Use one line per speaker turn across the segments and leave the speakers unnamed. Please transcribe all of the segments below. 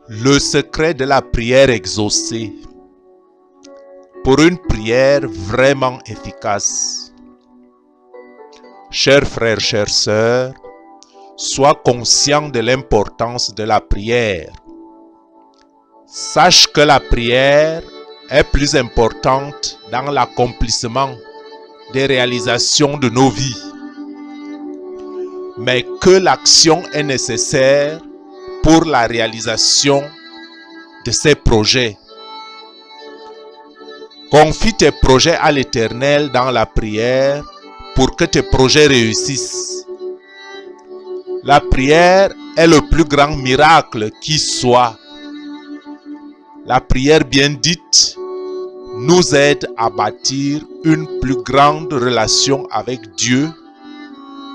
Le secret de la prière exaucée. Pour une prière vraiment efficace. Chers frères, chères sœurs, sois conscient de l'importance de la prière. Sache que la prière est plus importante dans l'accomplissement des réalisations de nos vies, mais que l'action est nécessaire pour la réalisation de ces projets. Confie tes projets à l'Éternel dans la prière pour que tes projets réussissent. La prière est le plus grand miracle qui soit. La prière bien dite nous aide à bâtir une plus grande relation avec Dieu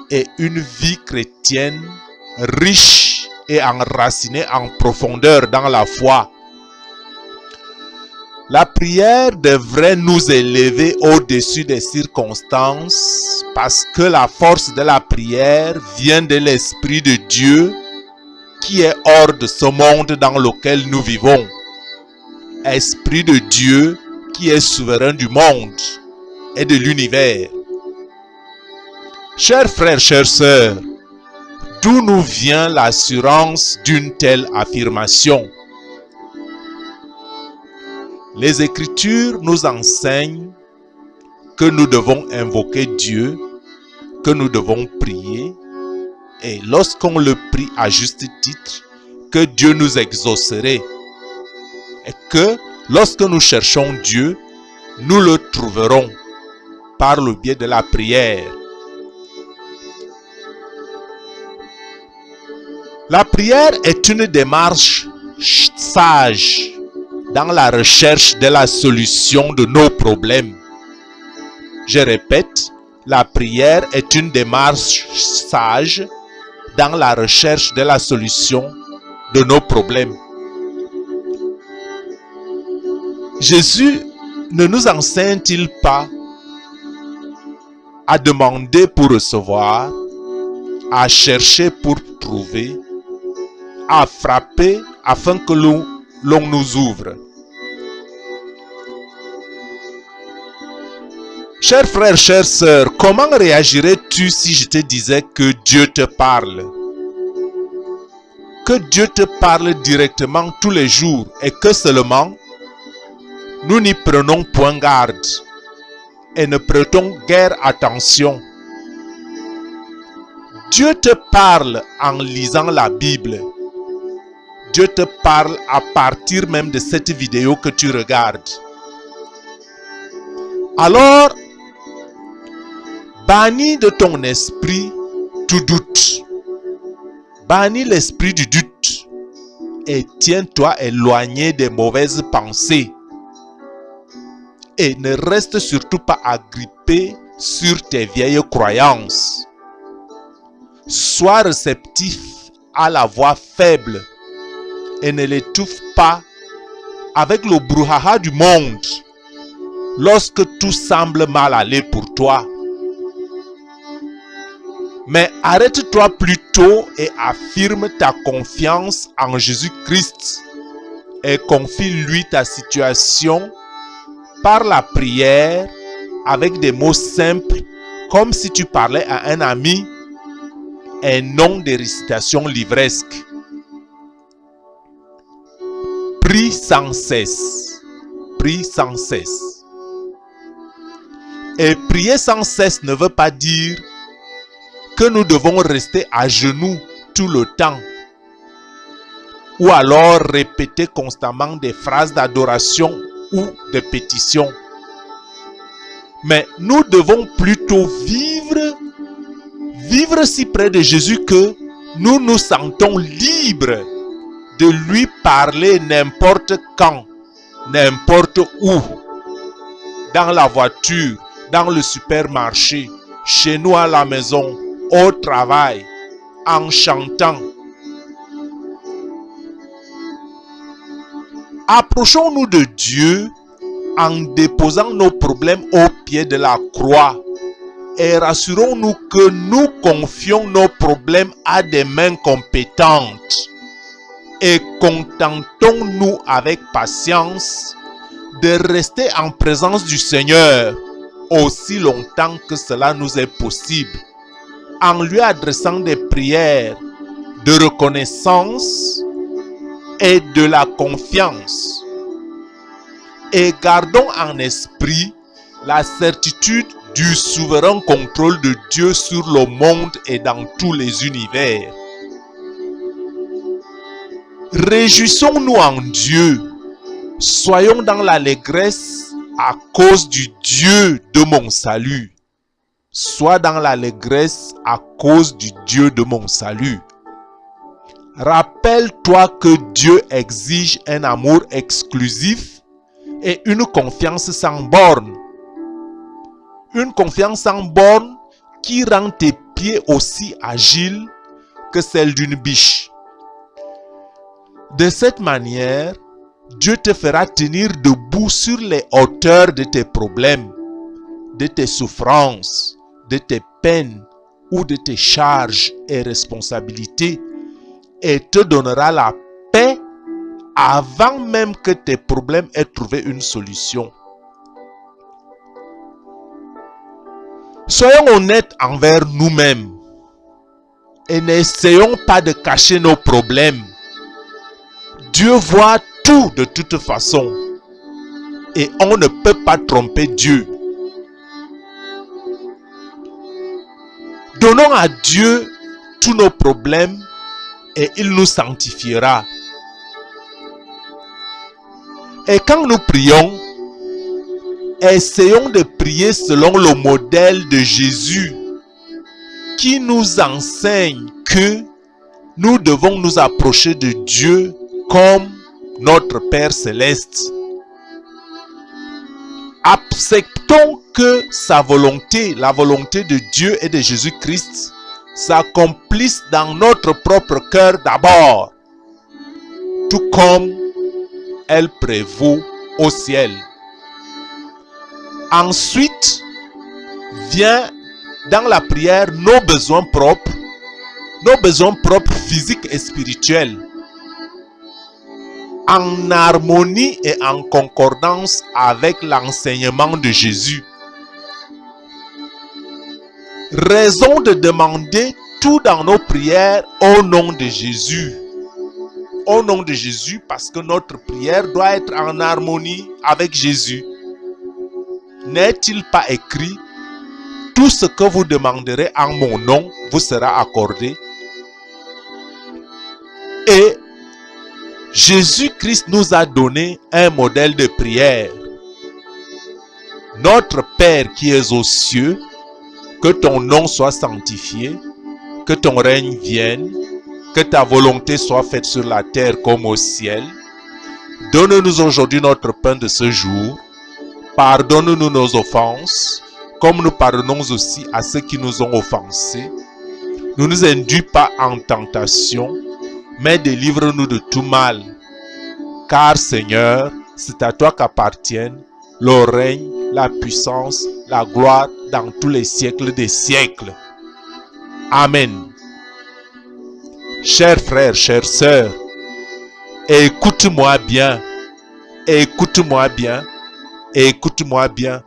et une vie chrétienne riche et enracinée en profondeur dans la foi. La prière devrait nous élever au-dessus des circonstances parce que la force de la prière vient de l'Esprit de Dieu qui est hors de ce monde dans lequel nous vivons. Esprit de Dieu qui est souverain du monde et de l'univers. Chers frères, chères sœurs, d'où nous vient l'assurance d'une telle affirmation? Les Écritures nous enseignent que nous devons invoquer Dieu, que nous devons prier, et lorsqu'on le prie à juste titre, que Dieu nous exaucerait, et que lorsque nous cherchons Dieu, nous le trouverons par le biais de la prière. La prière est une démarche sage dans la recherche de la solution de nos problèmes. Je répète, la prière est une démarche sage dans la recherche de la solution de nos problèmes. Jésus ne nous enseigne-t-il pas à demander pour recevoir, à chercher pour trouver, à frapper afin que l'on nous ouvre? Chers frères, chères sœurs, comment réagirais-tu si je te disais que Dieu te parle? Que Dieu te parle directement tous les jours et que seulement nous n'y prenons point garde et ne prêtons guère attention. Dieu te parle en lisant la Bible. Dieu te parle à partir même de cette vidéo que tu regardes. Alors, bannis de ton esprit tout doute. Bannis l'esprit du doute et tiens-toi éloigné des mauvaises pensées. Et ne reste surtout pas agrippé sur tes vieilles croyances. Sois réceptif à la voix faible et ne l'étouffe pas avec le brouhaha du monde lorsque tout semble mal aller pour toi. Mais arrête-toi plutôt et affirme ta confiance en Jésus-Christ et confie-lui ta situation par la prière avec des mots simples comme si tu parlais à un ami et non des récitations livresques. Prie sans cesse. Prie sans cesse. Et prier sans cesse ne veut pas dire que nous devons rester à genoux tout le temps. Ou alors répéter constamment des phrases d'adoration ou de pétition. Mais nous devons plutôt vivre si près de Jésus que nous nous sentons libres de lui parler n'importe quand, n'importe où. Dans la voiture, dans le supermarché, chez nous à la maison, au travail, en chantant. Approchons-nous de Dieu en déposant nos problèmes au pied de la croix et rassurons-nous que nous confions nos problèmes à des mains compétentes. et contentons-nous avec patience de rester en présence du Seigneur aussi longtemps que cela nous est possible, en lui adressant des prières de reconnaissance et de la confiance. Et gardons en esprit la certitude du souverain contrôle de Dieu sur le monde et dans tous les univers. Réjouissons-nous en Dieu, soyons dans l'allégresse à cause du Dieu de mon salut. Sois dans l'allégresse à cause du Dieu de mon salut. Rappelle-toi que Dieu exige un amour exclusif et une confiance sans borne. Une confiance sans borne qui rend tes pieds aussi agiles que celle d'une biche. De cette manière, Dieu te fera tenir debout sur les hauteurs de tes problèmes, de tes souffrances, de tes peines ou de tes charges et responsabilités et te donnera la paix avant même que tes problèmes aient trouvé une solution. Soyons honnêtes envers nous-mêmes et n'essayons pas de cacher nos problèmes. Dieu voit tout de toute façon et on ne peut pas tromper Dieu. Donnons à Dieu tous nos problèmes et il nous sanctifiera. Et quand nous prions, essayons de prier selon le modèle de Jésus qui nous enseigne que nous devons nous approcher de Dieu comme notre Père Céleste. Acceptons que sa volonté, la volonté de Dieu et de Jésus-Christ, s'accomplisse dans notre propre cœur d'abord, tout comme elle prévaut au ciel. Ensuite, vient dans la prière nos besoins propres physiques et spirituels, en harmonie et en concordance avec l'enseignement de Jésus. Raison de demander tout dans nos prières au nom de Jésus. Au nom de Jésus, parce que notre prière doit être en harmonie avec Jésus. N'est-il pas écrit: tout ce que vous demanderez en mon nom vous sera accordé? Et Jésus-Christ nous a donné un modèle de prière. Notre Père qui es aux cieux, que ton nom soit sanctifié, que ton règne vienne, que ta volonté soit faite sur la terre comme au ciel. Donne-nous aujourd'hui notre pain de ce jour. Pardonne-nous nos offenses, comme nous pardonnons aussi à ceux qui nous ont offensés. Ne nous induis pas en tentation, mais délivre-nous de tout mal. Car Seigneur, c'est à toi qu'appartiennent le règne, la puissance, la gloire dans tous les siècles des siècles. Amen. Chers frères, chères sœurs, écoute-moi bien, écoute-moi bien, écoute-moi bien.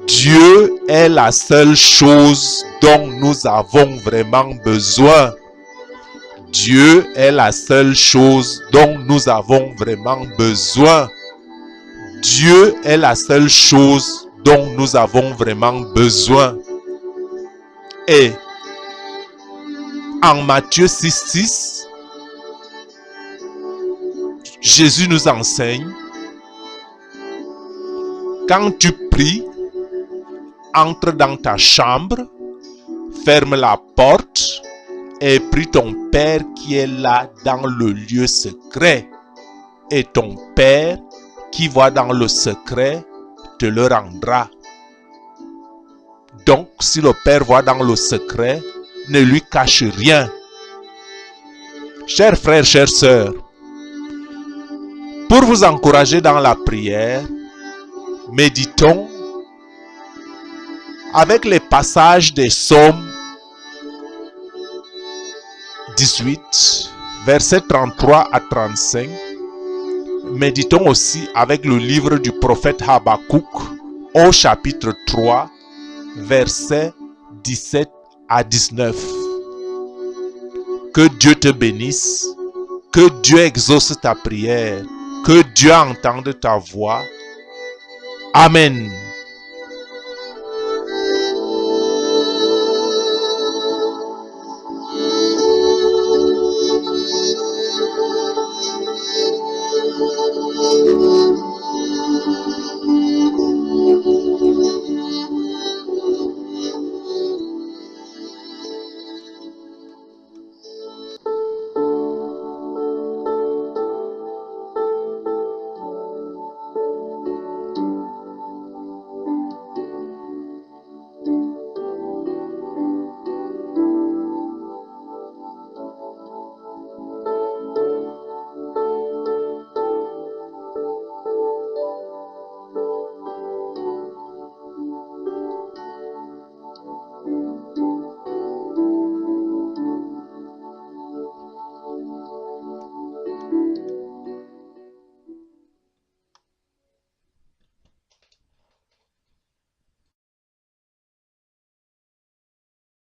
Dieu est la seule chose dont nous avons vraiment besoin. Dieu est la seule chose dont nous avons vraiment besoin. Dieu est la seule chose dont nous avons vraiment besoin. Et en Matthieu 6,6, Jésus nous enseigne: quand tu pries, entre dans ta chambre, ferme la porte et prie ton Père qui est là dans le lieu secret. Et ton Père qui voit dans le secret te le rendra. Donc, si le Père voit dans le secret, ne lui cache rien. Chers frères, chères sœurs, pour vous encourager dans la prière, méditons avec les passages des psaumes 18, versets 33 à 35. Méditons aussi avec le livre du prophète Habakkuk au chapitre 3, versets 17 à 19. Que Dieu te bénisse, que Dieu exauce ta prière, que Dieu entende ta voix. Amen.